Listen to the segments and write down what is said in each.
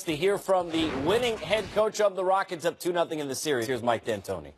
To hear from the winning head coach of the Rockets, up 2-0 in the series. Here's Mike D'Antoni.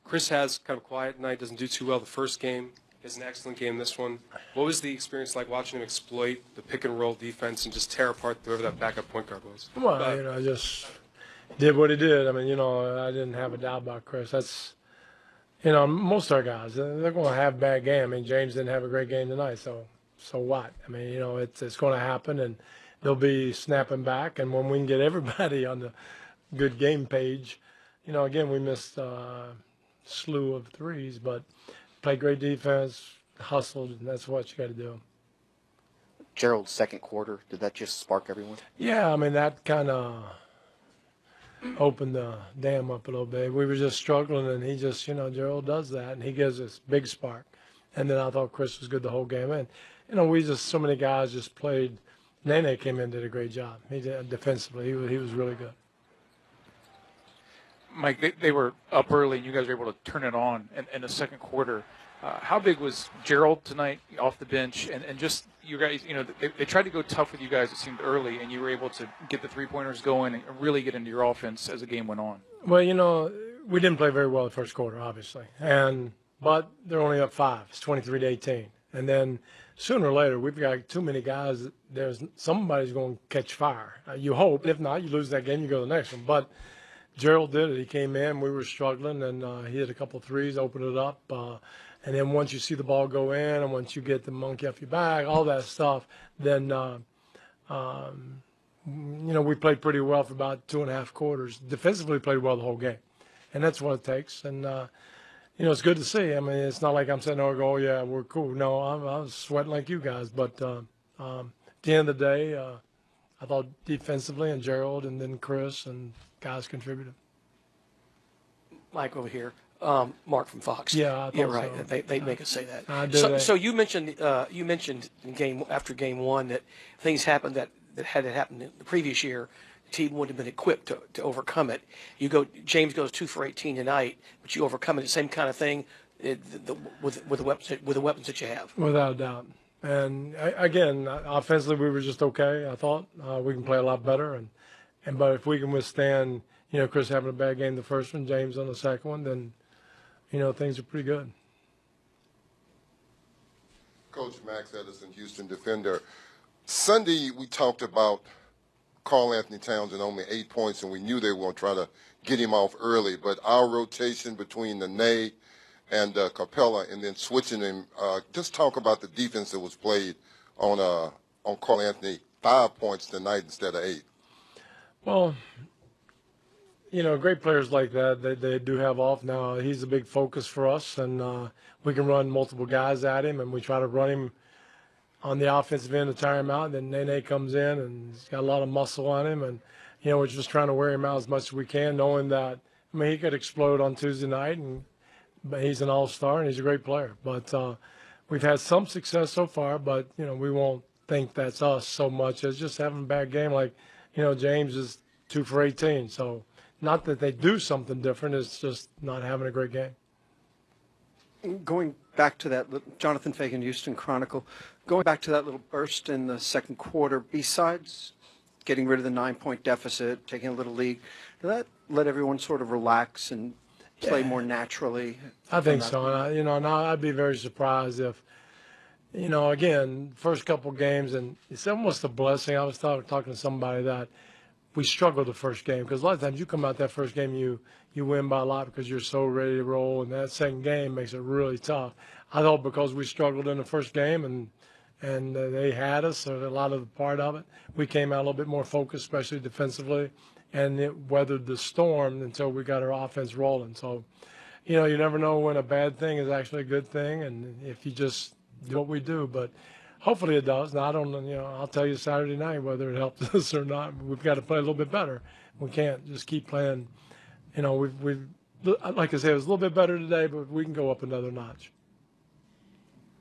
Chris has kind of a quiet night, doesn't do too well the first game. He has an excellent game this one. What was the experience like watching him exploit the pick-and-roll defense and just tear apart whoever that backup point guard was? Well, just did what he did. I mean, I didn't have a doubt about Chris. That's, most of our guys, they're going to have a bad game. I mean, James didn't have a great game tonight, so what? I mean, it's going to happen, and they'll be snapping back. And when we can get everybody on the good game page, again, we missed a slew of threes, but played great defense, hustled, and that's what you got to do. Gerald's second quarter, did that just spark everyone? Yeah, I mean, that kind of opened the dam up a little bit. We were just struggling, and he just, Gerald does that, and he gives us big spark. And then I thought Chris was good the whole game. And, so many guys just played. Nene came in and did a great job. He did defensively. He was really good. Mike, they were up early, and you guys were able to turn it on in the second quarter. How big was Gerald tonight off the bench? And just you guys, they tried to go tough with you guys, it seemed, early, and you were able to get the three-pointers going and really get into your offense as the game went on. Well, we didn't play very well the first quarter, obviously. But they're only up 5. It's 23-18. And then sooner or later, we've got too many guys. Somebody's going to catch fire. You hope. If not, you lose that game, you go to the next one. But Gerald did it. He came in. We were struggling, and he hit a couple of threes, opened it up. And then once you see the ball go in and once you get the monkey off your back, all that stuff, then, we played pretty well for about 2.5 quarters. Defensively, we played well the whole game. And that's what it takes. And, it's good to see. I mean, it's not like I'm sitting there going, oh, yeah, we're cool. No, I was sweating like you guys. But at the end of the day, I thought defensively and Gerald and then Chris and guys contributed. Mike over here. Mark from Fox. Yeah, I thought right. So. They make us say that. So you mentioned in after game one that things happened that had happened in the previous year. The team wouldn't have been equipped to overcome it. James goes 2 for 18 tonight, but you overcome it. The same kind of thing with the weapons that you have. Without a doubt. And again, offensively, we were just okay. I thought we can play a lot better, but if we can withstand, Chris having a bad game the first one, James on the second one, then things are pretty good. Coach Max Edison, Houston Defender. Sunday, we talked about Karl Anthony Towns and only 8 points, and we knew they were going to try to get him off early. But our rotation between Nene and Capella and then switching him, just talk about the defense that was played on Karl Anthony, 5 points tonight instead of 8. Well, great players like that, they do have off now. He's a big focus for us, and we can run multiple guys at him, and we try to run him on the offensive end to tire him out. Then Nene comes in, and he's got a lot of muscle on him, and, we're just trying to wear him out as much as we can, knowing that, he could explode on Tuesday night, but he's an all-star, and he's a great player. But we've had some success so far, but, we won't think that's us so much as just having a bad game. Like, James is 2 for 18, so not that they do something different, it's just not having a great game. Going back to that, Jonathan Fagan, Houston Chronicle, going back to that little burst in the second quarter, besides getting rid of the 9-point deficit, taking a little lead, did that let everyone sort of relax and play more naturally? I think so. And, I'd be very surprised if, again, first couple games, and it's almost a blessing. I was talking to somebody that we struggled the first game because a lot of times you come out that first game, you win by a lot because you're so ready to roll, and that second game makes it really tough. I thought because we struggled in the first game and they had us, or a lot of the part of it, we came out a little bit more focused, especially defensively, and it weathered the storm until we got our offense rolling. So, you never know when a bad thing is actually a good thing, and if you just do what we do, but hopefully it does. Now, I don't, I'll tell you Saturday night whether it helps us or not. We've got to play a little bit better. We can't just keep playing. We've like I said, it was a little bit better today, but we can go up another notch.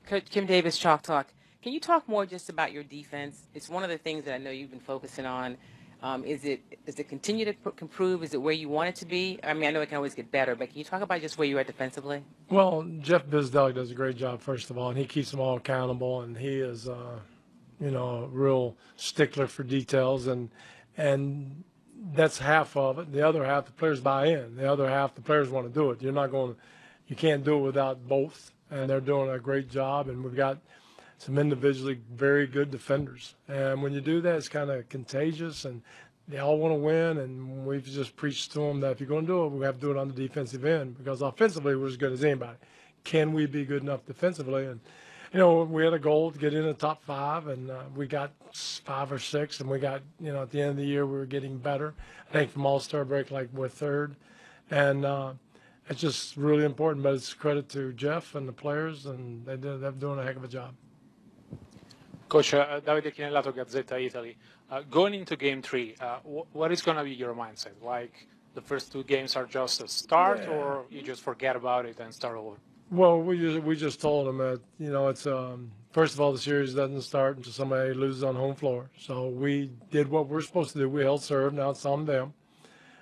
Coach Kim Davis, Chalk Talk. Can you talk more just about your defense? It's one of the things that I know you've been focusing on. Does it continue to improve? Is it where you want it to be? I mean, I know it can always get better, but can you talk about just where you are defensively? Well, Jeff Bizdelic does a great job, first of all, and he keeps them all accountable, and he is, a real stickler for details. And and that's half of it. The other half, the players buy in. The other half, the players want to do it. You can't do it without both, and they're doing a great job. And we've got some individually very good defenders. And when you do that, it's kind of contagious, and they all want to win. And we've just preached to them that if you're going to do it, we have to do it on the defensive end, because offensively we're as good as anybody. Can we be good enough defensively? And we had a goal to get in the top 5, and we got 5 or 6, and we got, at the end of the year we were getting better. I think from All-Star break, like we're 3rd, and it's just really important. But it's credit to Jeff and the players, and they're doing a heck of a job. Coach, Davide Chinellato, Gazzetta Italy. Going into Game 3, what is going to be your mindset? Like the first 2 games are just a start, or you just forget about it and start over? Well, we just told them that it's first of all, the series doesn't start until somebody loses on home floor. So we did what we're supposed to do. We held serve. Now it's on them.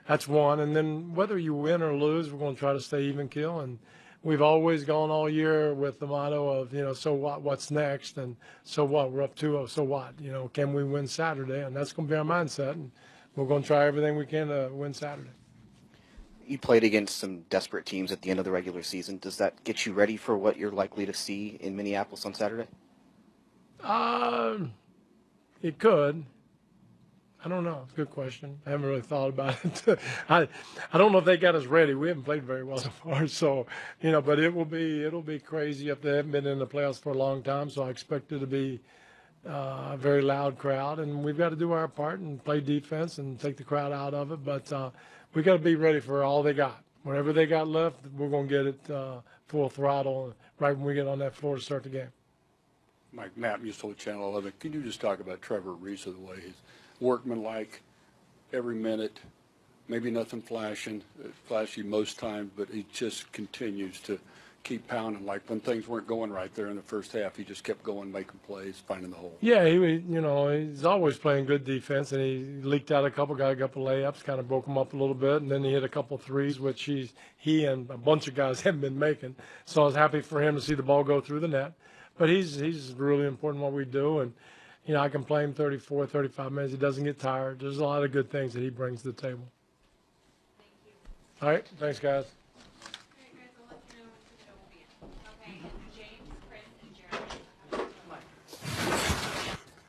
That's one. And then whether you win or lose, we're going to try to stay even keel. And we've always gone all year with the motto of so what? What's next? And so what? We're up 2-0. So what? Can we win Saturday? And that's going to be our mindset. And we're going to try everything we can to win Saturday. You played against some desperate teams at the end of the regular season. Does that get you ready for what you're likely to see in Minneapolis on Saturday? It could. I don't know. It's a good question. I haven't really thought about it. I don't know if they got us ready. We haven't played very well so far. So, but it'll be crazy if they haven't been in the playoffs for a long time. So I expect it to be a very loud crowd, and we've got to do our part and play defense and take the crowd out of it. But we got to be ready for all they got. Whatever they got left, we're going to get it full throttle right when we get on that floor to start the game. Mike Knapp, News Told Channel 11. Can you just talk about Trevor Reese, the way he's workmanlike every minute, maybe nothing flashy most times, but he just continues to keep pounding. Like when things weren't going right there in the first half, he just kept going, making plays, finding the hole. Yeah, he's always playing good defense, and he leaked out got a couple layups, kind of broke him up a little bit, and then he hit a couple threes, which he and a bunch of guys haven't been making. So I was happy for him to see the ball go through the net. But he's really important what we do, and I can play him 34, 35 minutes. He doesn't get tired. There's a lot of good things that he brings to the table. Thank you. All right, thanks, guys.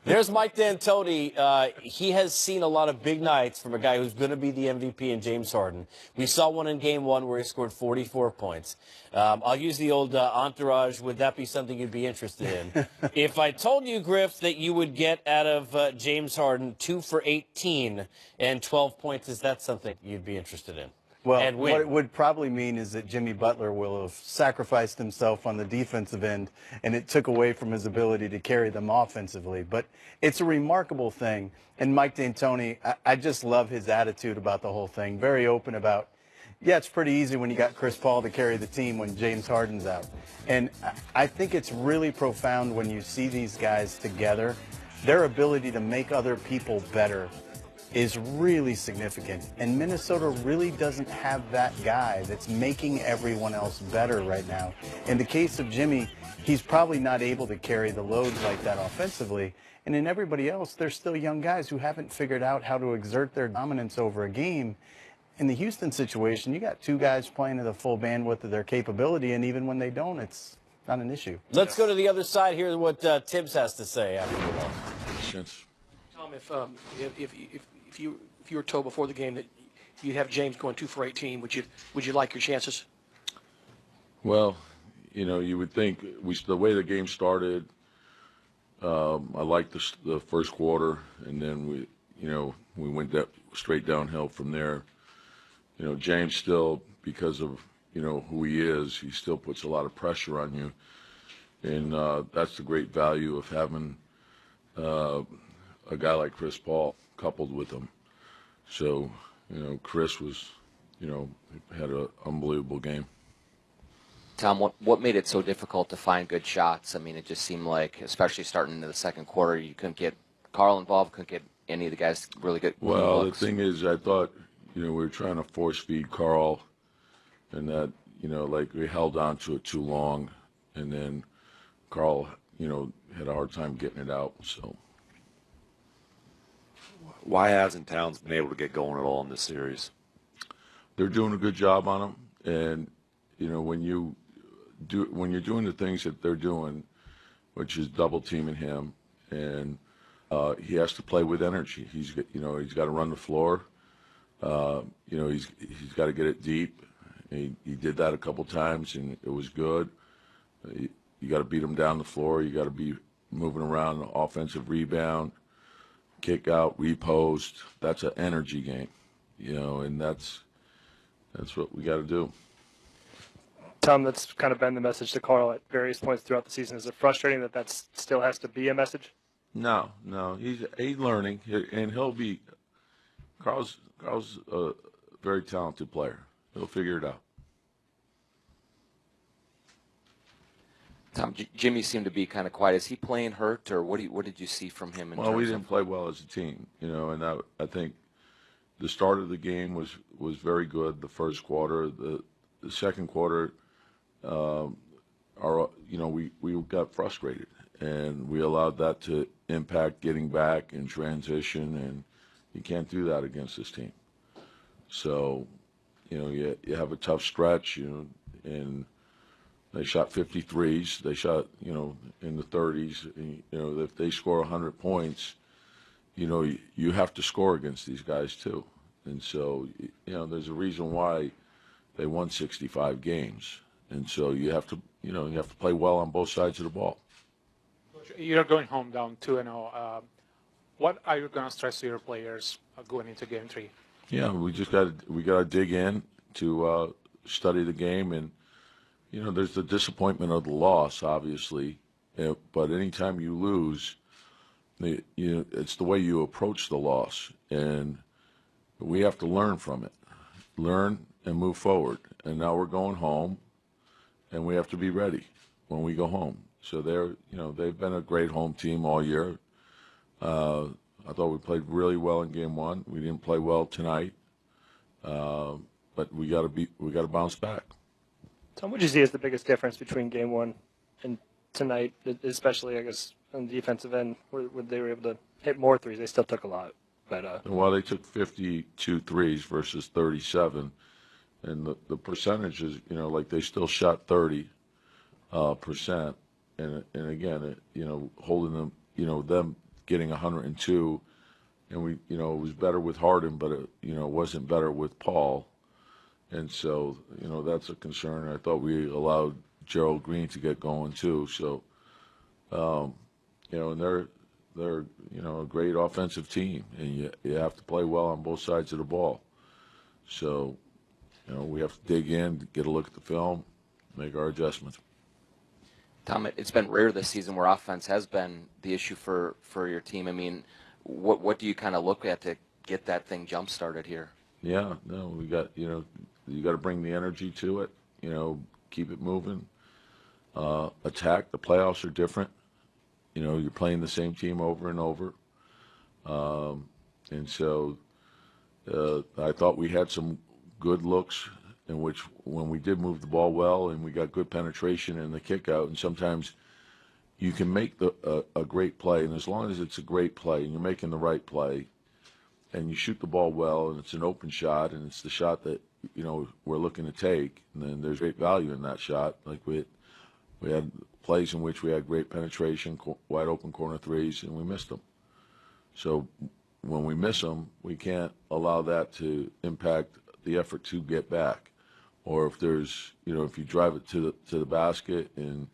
There's Mike D'Antoni. He has seen a lot of big nights from a guy who's going to be the MVP in James Harden. We saw one in Game 1 where he scored 44 points. I'll use the old entourage. Would that be something you'd be interested in? If I told you, Griff, that you would get out of James Harden 2 for 18 and 12 points, is that something you'd be interested in? Well, what it would probably mean is that Jimmy Butler will have sacrificed himself on the defensive end, and it took away from his ability to carry them offensively. But it's a remarkable thing. And Mike D'Antoni, I just love his attitude about the whole thing. Very open about, yeah, it's pretty easy when you got Chris Paul to carry the team when James Harden's out. And I think it's really profound when you see these guys together. Their ability to make other people better is really significant, and Minnesota really doesn't have that guy that's making everyone else better right now. In the case of Jimmy, he's probably not able to carry the loads like that offensively, and in everybody else, they're still young guys who haven't figured out how to exert their dominance over a game. In the Houston situation, you got 2 guys playing at the full bandwidth of their capability, and even when they don't, it's not an issue. Let's go to the other side. Here's what Tibbs has to say after the ball. Tom, if you were told before the game that you'd have James going 2 for 18, would you like your chances? Well, you would think the way the game started. I liked the first quarter, and then we went straight downhill from there. James still, because of who he is, he still puts a lot of pressure on you, and that's the great value of having a guy like Chris Paul coupled with him. So, Chris was, had an unbelievable game. Tom, what made it so difficult to find good shots? I mean, it just seemed like, especially starting into the second quarter, you couldn't get Carl involved, couldn't get any of the guys really good Well, looks. The thing is, I thought, we were trying to force feed Carl, and that, like we held on to it too long, and then Carl, had a hard time getting it out, so. Why hasn't Towns been able to get going at all in this series? They're doing a good job on him, and when you're doing the things that they're doing, which is double teaming him, and he has to play with energy. He's got to run the floor. He's got to get it deep. He did that a couple times, and it was good. You got to beat him down the floor. You got to be moving around, offensive rebound, kick out, repost. That's an energy game, and that's what we got to do. Tom, that's kind of been the message to Carl at various points throughout the season. Is it frustrating that still has to be a message? No, he's learning, and he'll be. Carl's a very talented player. He'll figure it out. Tom, Jimmy seemed to be kind of quiet. Is he playing hurt, or what did you see from him? Well, we didn't play well as a team, and I think the start of the game was very good. The first quarter, the second quarter, we got frustrated, and we allowed that to impact getting back in transition, and you can't do that against this team. So, you have a tough stretch, and they shot 53s. They shot, in the 30s. And, if they score 100 points, you have to score against these guys too. And so, there's a reason why they won 65 games. And so you have to play well on both sides of the ball. You're going home down 2-0. What are you going to stress to your players going into Game 3? Yeah, we got to dig in to study the game, and there's the disappointment of the loss, obviously, but anytime you lose, it's the way you approach the loss, and we have to learn from it, learn and move forward. And now we're going home, and we have to be ready when we go home. So they've been a great home team all year. I thought we played really well in Game 1. We didn't play well tonight, but we got to bounce back. Tom, what did you see as the biggest difference between Game 1 and tonight, especially, I guess, on the defensive end, where they were able to hit more threes? They still took a lot. But well, they took 52 threes versus 37, and the percentages, like they still shot 30%, and again, holding them, them getting 102, and we, it was better with Harden, but it wasn't better with Paul. And so, that's a concern. I thought we allowed Gerald Green to get going too. So, and they're a great offensive team, and you have to play well on both sides of the ball. So, we have to dig in, get a look at the film, make our adjustments. Tom, it's been rare this season where offense has been the issue for your team. I mean, what do you kind of look at to get that thing jump started here? Yeah, no, we got you got to bring the energy to it. Keep it moving. Attack. The playoffs are different. You're playing the same team over and over, and so I thought we had some good looks in which when we did move the ball well and we got good penetration in the kick out, and sometimes you can make a great play, and as long as it's a great play and you're making the right play and you shoot the ball well and it's an open shot and it's the shot that we're looking to take, and then there's great value in that shot. Like we had plays in which we had great penetration, wide open corner threes, and we missed them. So when we miss them, we can't allow that to impact the effort to get back. Or if there's, if you drive it to the basket and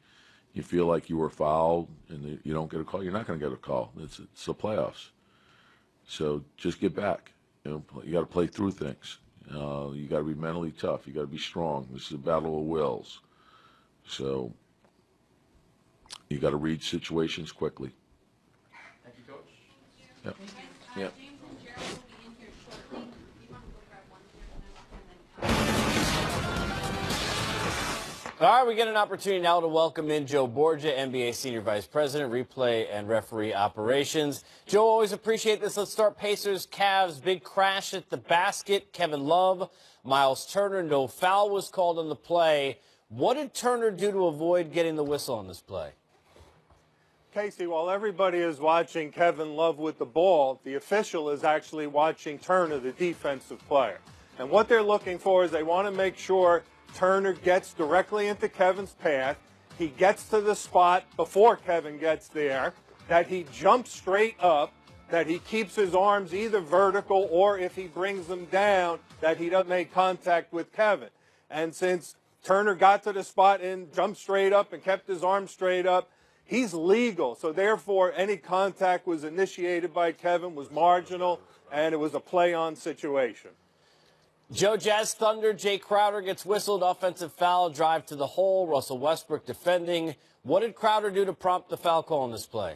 you feel like you were fouled and you don't get a call, you're not going to get a call. It's the playoffs. So just get back. You got to play through things. You got to be mentally tough. You got to be strong. This is a battle of wills. So you got to read situations quickly. Thank you, Coach. Yep. James Yep. and Gerald will be in here shortly. You want to go grab one here and then All right, we get an opportunity now to welcome in Joe Borgia, NBA Senior Vice President, Replay and Referee Operations. Joe, always appreciate this. Let's start Pacers, Cavs, big crash at the basket. Kevin Love, Miles Turner, no foul was called on the play. What did Turner do to avoid getting the whistle on this play? Casey, while everybody is watching Kevin Love with the ball, the official is actually watching Turner, the defensive player. And what they're looking for is they want to make sure Turner gets directly into Kevin's path, he gets to the spot before Kevin gets there, that he jumps straight up, that he keeps his arms either vertical or if he brings them down, that he doesn't make contact with Kevin. And since Turner got to the spot and jumped straight up and kept his arms straight up, he's legal. So therefore, any contact was initiated by Kevin, was marginal, and it was a play-on situation. Joe, Jazz Thunder, Jay Crowder gets whistled, offensive foul, drive to the hole, Russell Westbrook defending. What did Crowder do to prompt the foul call in this play?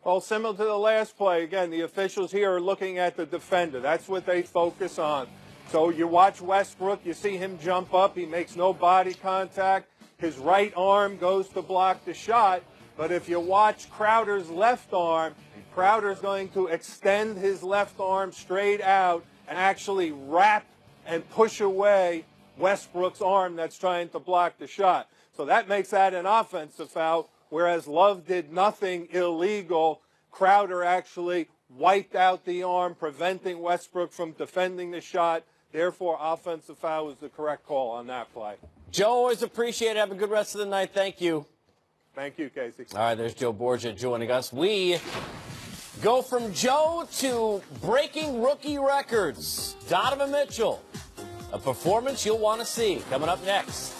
Well, similar to the last play, again, the officials here are looking at the defender. That's what they focus on. So you watch Westbrook, you see him jump up, he makes no body contact. His right arm goes to block the shot, but if you watch Crowder's left arm, Crowder's going to extend his left arm straight out and actually wrap and push away Westbrook's arm that's trying to block the shot. So that makes that an offensive foul, whereas Love did nothing illegal. Crowder actually wiped out the arm, preventing Westbrook from defending the shot. Therefore, offensive foul was the correct call on that play. Joe, always appreciate it. Have a good rest of the night. Thank you. Thank you, Casey. All right, there's Joe Borgia joining us. We go from Joe to breaking rookie records. Donovan Mitchell, a performance you'll want to see. Coming up next.